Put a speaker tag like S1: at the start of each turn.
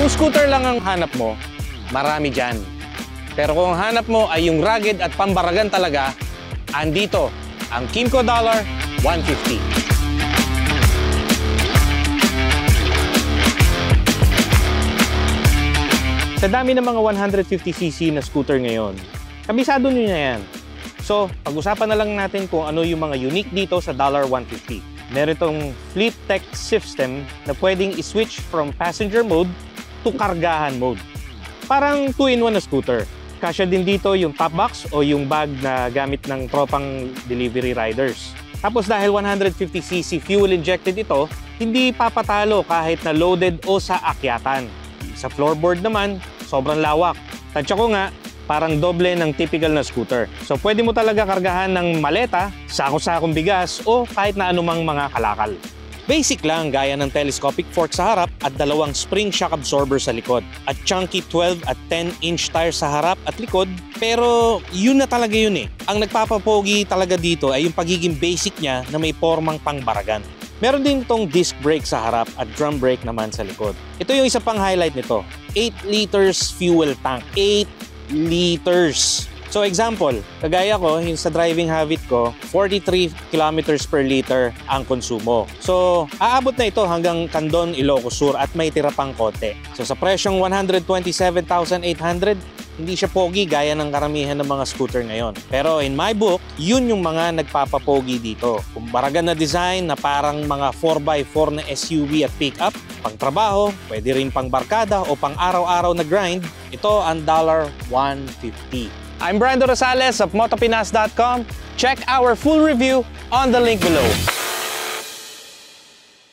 S1: Kung scooter lang ang hanap mo, marami dyan. Pero kung ang hanap mo ay yung rugged at pambaragan talaga, andito ang Kymco Dollar 150. Sa dami ng mga 150cc na scooter ngayon, kabisado nyo na yan. So, pag-usapan na lang natin kung ano yung mga unique dito sa Dollar 150. Meron itong Fleet Tech system na pwedeng i-switch from passenger mode to kargahan mode. Parang 2-in-1 na scooter. Kasya din dito yung top box o yung bag na gamit ng tropang delivery riders. Tapos dahil 150cc fuel injected ito, hindi papatalo kahit na loaded o sa akyatan. Sa floorboard naman, sobrang lawak. Tansya ko nga, parang doble ng typical na scooter. So pwede mo talaga kargahan ng maleta, sako-sakong bigas o kahit na anumang mga kalakal. Basic lang gaya ng telescopic fork sa harap at dalawang spring shock absorber sa likod. At chunky 12 at 10-inch tire sa harap at likod, pero yun na talaga yun eh. Ang nagpapapogi talaga dito ay yung pagiging basic niya na may formang pangbaragan. Meron din itong disc brake sa harap at drum brake naman sa likod. Ito yung isa pang highlight nito. 8 liters fuel tank. 8 liters. So example, kagaya ko, yung sa driving habit ko, 43 kilometers per liter ang konsumo. So aabot na ito hanggang Candon, Ilocos Sur at may tira pang konti. So sa presyong 127,800, hindi siya pogi gaya ng karamihan ng mga scooter ngayon. Pero in my book, yun yung mga nagpapapogi dito. Kumbaragan na design na parang mga 4x4 na SUV at pickup, pang trabaho, pwede rin pang barkada o pang araw-araw na grind, ito ang Dollar 150. I'm Brando Rosales of motopinas.com. Check our full review on the link below.